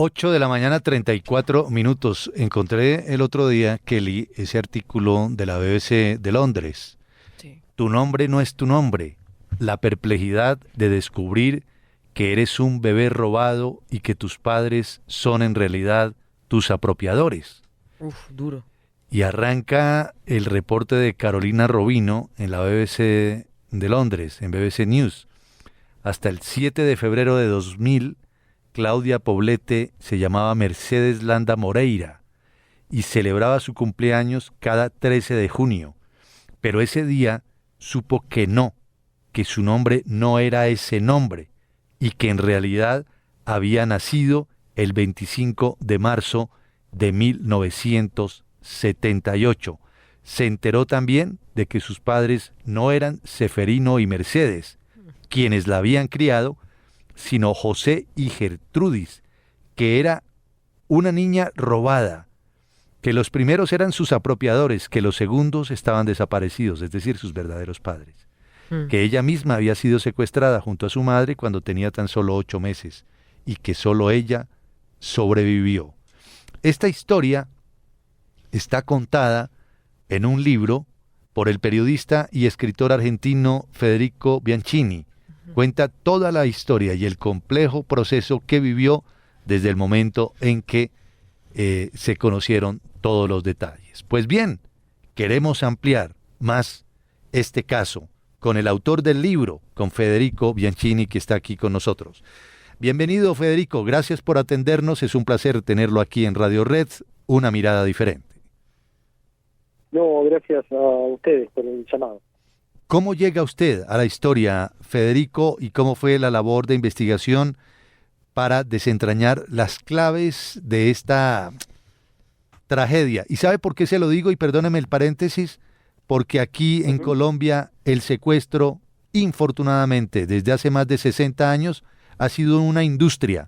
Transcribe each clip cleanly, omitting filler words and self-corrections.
8 de la mañana, 34 minutos. Encontré el otro día, Kelly, ese artículo de la BBC de Londres. Sí. Tu nombre no es tu nombre. La perplejidad de descubrir que eres un bebé robado y que tus padres son en realidad tus apropiadores. Uf, duro. Y arranca el reporte de Carolina Robino en la BBC de Londres, en BBC News. Hasta el 7 de febrero de 2000, Claudia Poblete se llamaba Mercedes Landa Moreira y celebraba su cumpleaños cada 13 de junio. Pero ese día supo que su nombre no era ese nombre y que en realidad había nacido el 25 de marzo de 1978. Se enteró también de que sus padres no eran Seferino y Mercedes, quienes la habían criado, sino José y Gertrudis, que era una niña robada, que los primeros eran sus apropiadores, que los segundos estaban desaparecidos, es decir, sus verdaderos padres, que ella misma había sido secuestrada junto a su madre cuando tenía tan solo 8 meses, y que solo ella sobrevivió. Esta historia está contada en un libro por el periodista y escritor argentino Federico Bianchini. Cuenta toda la historia y el complejo proceso que vivió desde el momento en que se conocieron todos los detalles. Pues bien, queremos ampliar más este caso con el autor del libro, con Federico Bianchini, que está aquí con nosotros. Bienvenido, Federico, gracias por atendernos, es un placer tenerlo aquí en Radio Red, una mirada diferente. No, gracias a ustedes por el llamado. ¿Cómo llega usted a la historia, Federico, y cómo fue la labor de investigación para desentrañar las claves de esta tragedia? ¿Y sabe por qué se lo digo? Y perdóneme el paréntesis, porque aquí en Colombia el secuestro, infortunadamente, desde hace más de 60 años, ha sido una industria.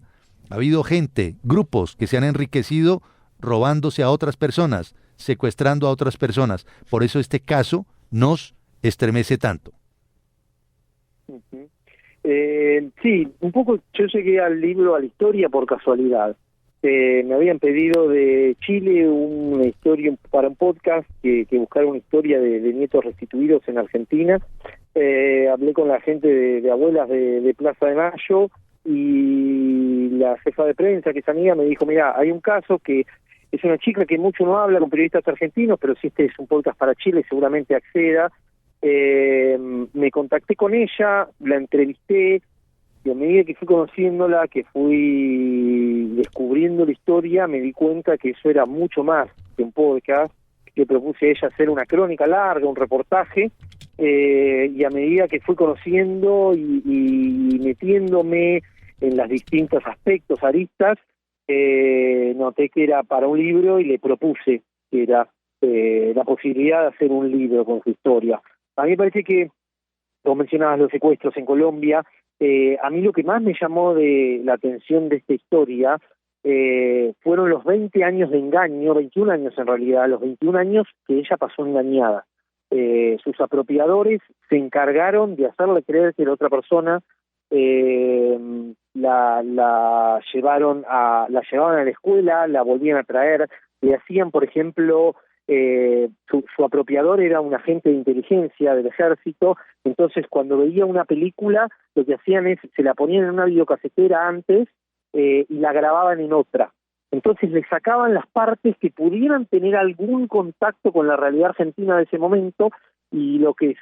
Ha habido gente, grupos que se han enriquecido robándose a otras personas, secuestrando a otras personas. Por eso este caso nos estremece tanto. Sí, un poco yo llegué al libro, a la historia por casualidad. Me habían pedido de Chile una historia para un podcast, que buscara una historia de nietos restituidos en Argentina. Hablé con la gente de abuelas de Plaza de Mayo, y la jefa de prensa, que es amiga, me dijo, mira, hay un caso que es una chica que mucho no habla con periodistas argentinos, pero si este es un podcast para Chile seguramente acceda. Me contacté con ella, la entrevisté, y a medida que fui conociéndola, que fui descubriendo la historia, me di cuenta que eso era mucho más que un podcast, que propuse a ella hacer una crónica larga, un reportaje, y a medida que fui conociendo y metiéndome en los distintos aspectos, aristas, noté que era para un libro y le propuse que era la posibilidad de hacer un libro con su historia. A mí me parece que, como mencionabas, los secuestros en Colombia, a mí lo que más me llamó de la atención de esta historia fueron los 20 años de engaño, 21 años en realidad, los 21 años que ella pasó engañada. Sus apropiadores se encargaron de hacerle creer que la otra persona la llevaban a la escuela, la volvían a traer, le hacían, por ejemplo, su apropiador era un agente de inteligencia del ejército, entonces cuando veía una película lo que hacían es, se la ponían en una videocasetera antes y la grababan en otra. Entonces le sacaban las partes que pudieran tener algún contacto con la realidad argentina de ese momento, y lo que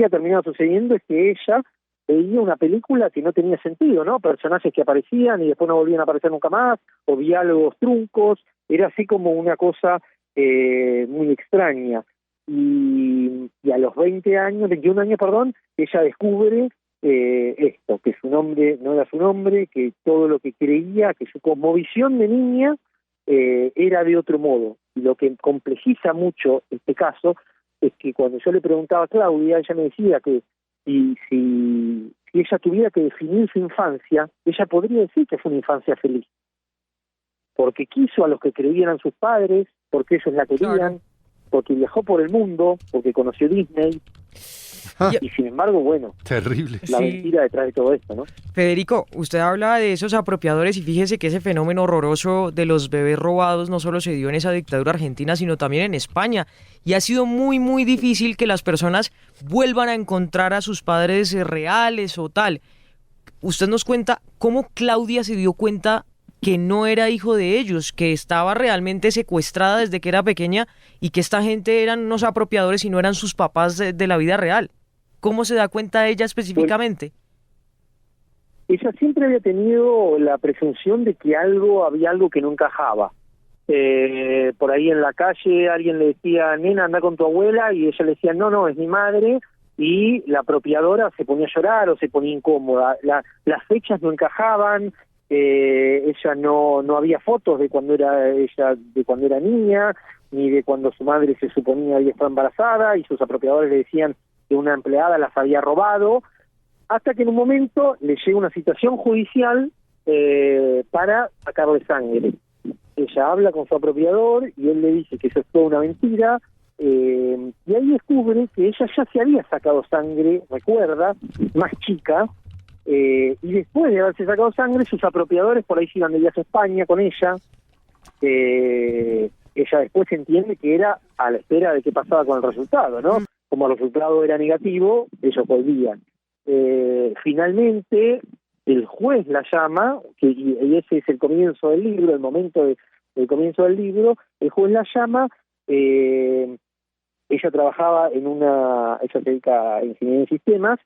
terminaba sucediendo es que ella veía una película que no tenía sentido, ¿no? Personajes que aparecían y después no volvían a aparecer nunca más, o diálogos truncos, era así como una cosa muy extraña. Y a los 21 años, ella descubre esto, que su nombre no era su nombre, que todo lo que creía, que su cosmovisión de niña era de otro modo. Y lo que complejiza mucho este caso es que cuando yo le preguntaba a Claudia, ella me decía que si ella tuviera que definir su infancia, ella podría decir que fue una infancia feliz, porque quiso a los que creían sus padres, porque ellos la querían, porque viajó por el mundo, porque conoció Disney, Y sin embargo, bueno, Terrible. la mentira detrás de todo esto, ¿no? Federico, usted habla de esos apropiadores y fíjese que ese fenómeno horroroso de los bebés robados no solo se dio en esa dictadura argentina, sino también en España. Y ha sido muy, muy difícil que las personas vuelvan a encontrar a sus padres reales o tal. Usted nos cuenta cómo Claudia se dio cuenta que no era hijo de ellos, que estaba realmente secuestrada desde que era pequeña y que esta gente eran unos apropiadores y no eran sus papás de la vida real. ¿Cómo se da cuenta ella específicamente? Ella siempre había tenido la presunción de que había algo que no encajaba. Por ahí en la calle alguien le decía, nena, anda con tu abuela, y ella le decía, no, es mi madre, y la apropiadora se ponía a llorar o se ponía incómoda. Las fechas no encajaban, ella no había fotos de cuando era niña, ni de cuando su madre se suponía había estado embarazada, y sus apropiadores le decían que una empleada las había robado, hasta que en un momento le llega una citación judicial para sacarle sangre. Ella habla con su apropiador y él le dice que eso es toda una mentira, y ahí descubre que ella ya se había sacado sangre, recuerda, más chica, y después de haberse sacado sangre, sus apropiadores por ahí se iban de viaje a España con ella. Ella después entiende que era a la espera de qué pasaba con el resultado, ¿no? Como el resultado era negativo, ellos volvían. Finalmente, el juez la llama, y ese es el comienzo del libro, el momento del comienzo del libro, el juez la llama, ella trabajaba ella se dedica a ingeniería en sistemas,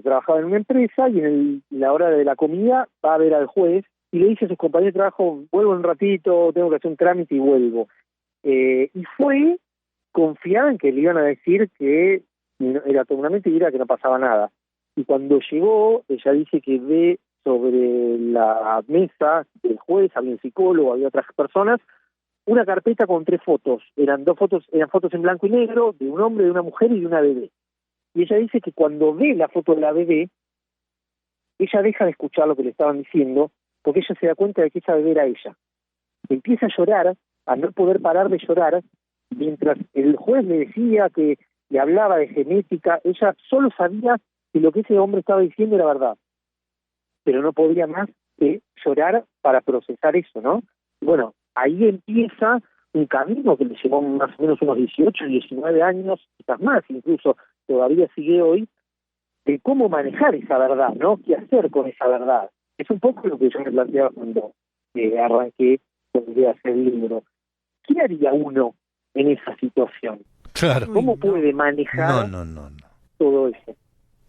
trabajaba en una empresa, y en la hora de la comida va a ver al juez, y le dice a sus compañeros de trabajo, vuelvo un ratito, tengo que hacer un trámite y vuelvo. Y fue confiada en que le iban a decir que era toda una mentira, que no pasaba nada. Y cuando llegó, ella dice que ve sobre la mesa del juez, había un psicólogo, había otras personas, una carpeta con 3 fotos. Eran fotos en blanco y negro, de un hombre, de una mujer y de una bebé. Y ella dice que cuando ve la foto de la bebé, ella deja de escuchar lo que le estaban diciendo, porque ella se da cuenta de que esa bebé era ella. Empieza a llorar, a no poder parar de llorar, mientras el juez le decía que le hablaba de genética. Ella solo sabía que lo que ese hombre estaba diciendo era verdad, pero no podía más que llorar para procesar eso, ¿no? Bueno, ahí empieza un camino que le llevó más o menos unos 18, 19 años, quizás más, incluso todavía sigue hoy, de cómo manejar esa verdad, ¿no? ¿Qué hacer con esa verdad? Es un poco lo que yo me planteaba cuando arranqué con la idea de hacer el libro. ¿Qué haría uno en esa situación? Claro. ¿Cómo puede manejar No. todo eso?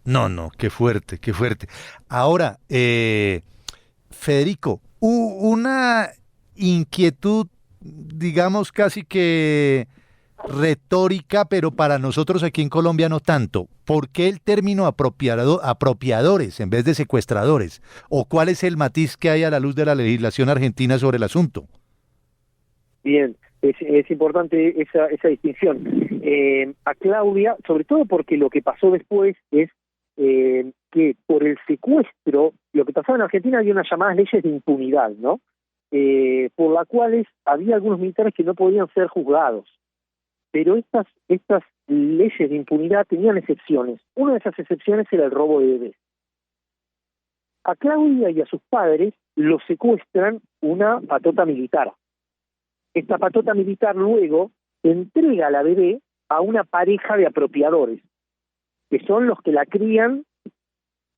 No, qué fuerte, qué fuerte. Ahora, Federico, una inquietud, digamos, casi que retórica, pero para nosotros aquí en Colombia no tanto. ¿Por qué el término apropiadores en vez de secuestradores? ¿O cuál es el matiz que hay a la luz de la legislación argentina sobre el asunto? Bien, es importante esa distinción. A Claudia, sobre todo porque lo que pasó después es que por el secuestro, lo que pasaba en Argentina, había unas llamadas leyes de impunidad, ¿no? Por las cuales había algunos militares que no podían ser juzgados. Pero estas leyes de impunidad tenían excepciones. Una de esas excepciones era el robo de bebés. A Claudia y a sus padres los secuestran una patota militar. Esta patota militar luego entrega a la bebé a una pareja de apropiadores, que son los que la crían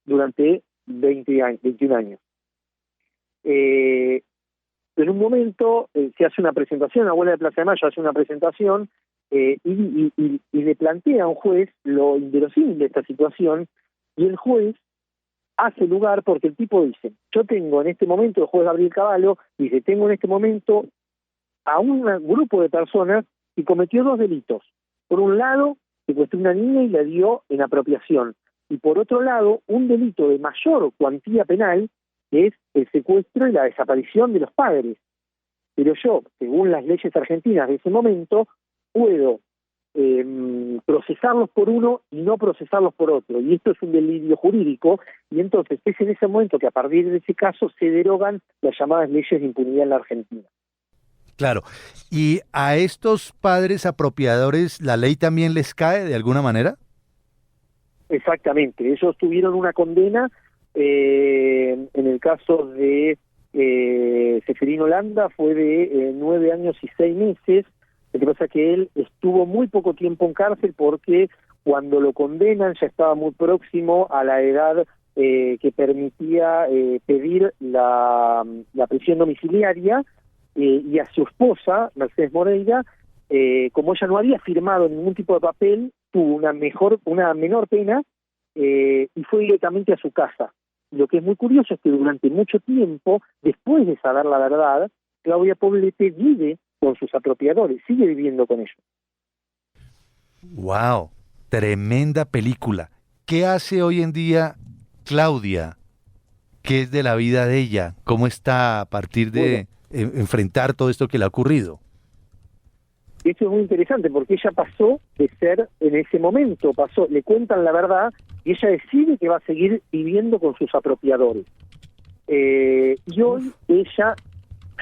durante 21 años. En un momento se hace una presentación, la abuela de Plaza de Mayo hace una presentación y le plantea a un juez lo inverosímil de esta situación, y el juez hace lugar porque el tipo dice, yo tengo en este momento, el juez Gabriel Cavallo dice, tengo en este momento a un grupo de personas que cometió 2 delitos. Por un lado, secuestró una niña y la dio en apropiación. Y por otro lado, un delito de mayor cuantía penal, que es el secuestro y la desaparición de los padres. Pero yo, según las leyes argentinas de ese momento, puedo procesarlos por uno y no procesarlos por otro. Y esto es un delirio jurídico, y entonces es en ese momento que a partir de ese caso se derogan las llamadas leyes de impunidad en la Argentina. Claro. ¿Y a estos padres apropiadores la ley también les cae de alguna manera? Exactamente, ellos tuvieron una condena, en el caso de Seferino Landa fue de 9 años y 6 meses. Lo que pasa es que él estuvo muy poco tiempo en cárcel porque cuando lo condenan ya estaba muy próximo a la edad que permitía pedir la prisión domiciliaria, y a su esposa, Mercedes Moreira, como ella no había firmado ningún tipo de papel, tuvo una menor pena y fue directamente a su casa. Lo que es muy curioso es que durante mucho tiempo, después de saber la verdad, Claudia Poblete vive con sus apropiadores, sigue viviendo con ellos. ¡Wow! Tremenda película. ¿Qué hace hoy en día Claudia? ¿Qué es de la vida de ella? ¿Cómo está a partir de enfrentar todo esto que le ha ocurrido? Eso es muy interesante porque ella pasó de ser, en ese momento le cuentan la verdad y ella decide que va a seguir viviendo con sus apropiadores. Y hoy ella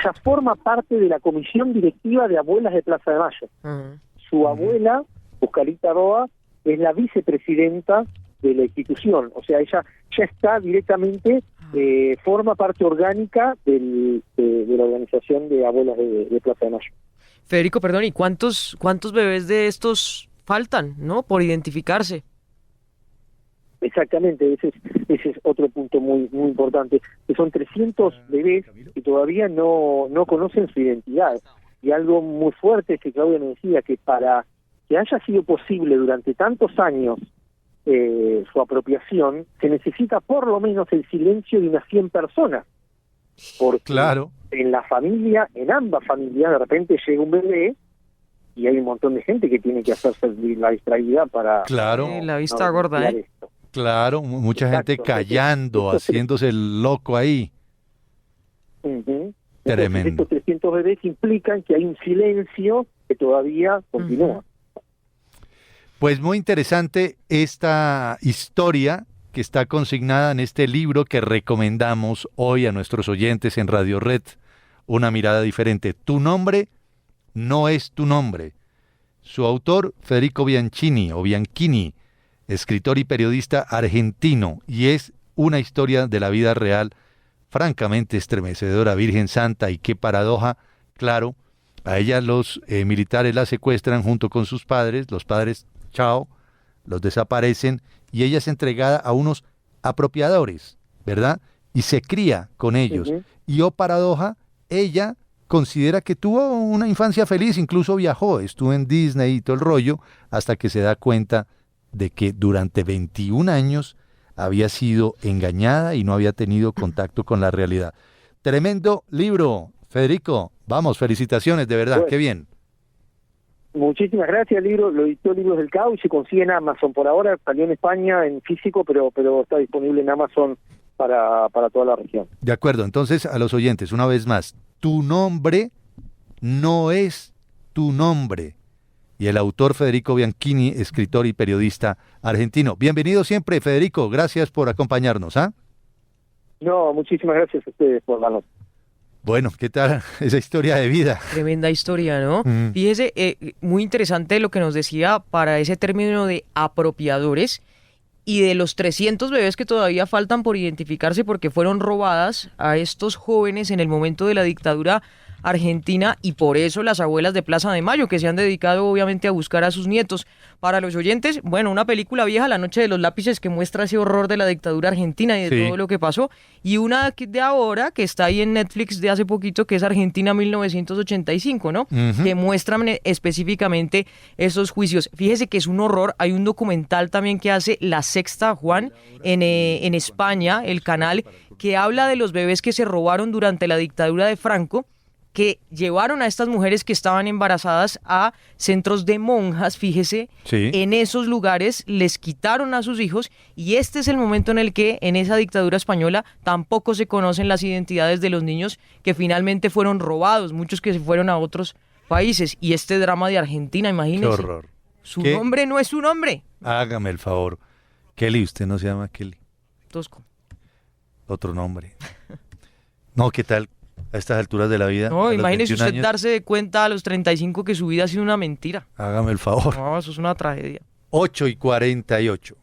ya forma parte de la comisión directiva de Abuelas de Plaza de Mayo. Su abuela, Oscarita Roa, es la vicepresidenta de la institución, o sea, ella ya está directamente, forma parte orgánica de la organización de Abuelas de Plaza de Mayo. Federico, perdón, ¿y cuántos bebés de estos faltan, no, por identificarse? Exactamente, ese es otro punto muy importante, que son 300 bebés que todavía no conocen su identidad. Y algo muy fuerte es que Claudia me decía que para que haya sido posible durante tantos años su apropiación, se necesita por lo menos el silencio de unas 100 personas. Porque claro, en la familia, en ambas familias, de repente llega un bebé y hay un montón de gente que tiene que hacerse la distraída para... claro, la vista gorda, esto. Claro, mucha gente callando, haciéndose el loco ahí. Uh-huh. Tremendo. Entonces, estos 300 bebés implican que hay un silencio que todavía continúa. Pues muy interesante esta historia que está consignada en este libro que recomendamos hoy a nuestros oyentes en Radio Red, Una mirada diferente. Tu nombre no es tu nombre. Su autor, Federico Bianchini, escritor y periodista argentino, y es una historia de la vida real francamente estremecedora. Virgen Santa, y qué paradoja. Claro, a ella los militares la secuestran junto con sus padres, los padres, chao, los desaparecen, y ella es entregada a unos apropiadores, ¿verdad? Y se cría con ellos. Uh-huh. Y oh paradoja, ella considera que tuvo una infancia feliz, incluso viajó, estuvo en Disney y todo el rollo, hasta que se da cuenta de que durante 21 años había sido engañada y no había tenido contacto con la realidad. Tremendo libro, Federico. Vamos, felicitaciones, de verdad, qué bien. Muchísimas gracias. El libro lo editó Libros del Cabo y se consigue en Amazon. Por ahora salió en España en físico, pero está disponible en Amazon para toda la región. De acuerdo, entonces a los oyentes, una vez más, tu nombre no es tu nombre. Y el autor Federico Bianchini, escritor y periodista argentino. Bienvenido siempre, Federico, gracias por acompañarnos. No, muchísimas gracias a ustedes por darnos. Bueno, ¿qué tal esa historia de vida? Tremenda historia, ¿no? Fíjese, muy interesante lo que nos decía para ese término de apropiadores y de los 300 bebés que todavía faltan por identificarse porque fueron robadas a estos jóvenes en el momento de la dictadura argentina, y por eso las abuelas de Plaza de Mayo, que se han dedicado obviamente a buscar a sus nietos. Para los oyentes, bueno, una película vieja, La Noche de los Lápices, que muestra ese horror de la dictadura argentina y de todo lo que pasó, y una de ahora, que está ahí en Netflix de hace poquito, que es Argentina 1985, ¿no? Que muestran específicamente esos juicios. Fíjese que es un horror. Hay un documental también que hace La Sexta, Juan, en España, el canal, que habla de los bebés que se robaron durante la dictadura de Franco, que llevaron a estas mujeres que estaban embarazadas a centros de monjas, fíjese, en esos lugares les quitaron a sus hijos, y este es el momento en el que en esa dictadura española tampoco se conocen las identidades de los niños que finalmente fueron robados, muchos que se fueron a otros países, y este drama de Argentina, imagínese. Qué horror. Su nombre no es su nombre. Hágame el favor. Kelly, usted no se llama Kelly. Tosco. Otro nombre. No, ¿qué tal? A estas alturas de la vida. No, imagínese usted años, darse de cuenta a los 35 que su vida ha sido una mentira. Hágame el favor. No, eso es una tragedia. 8:48.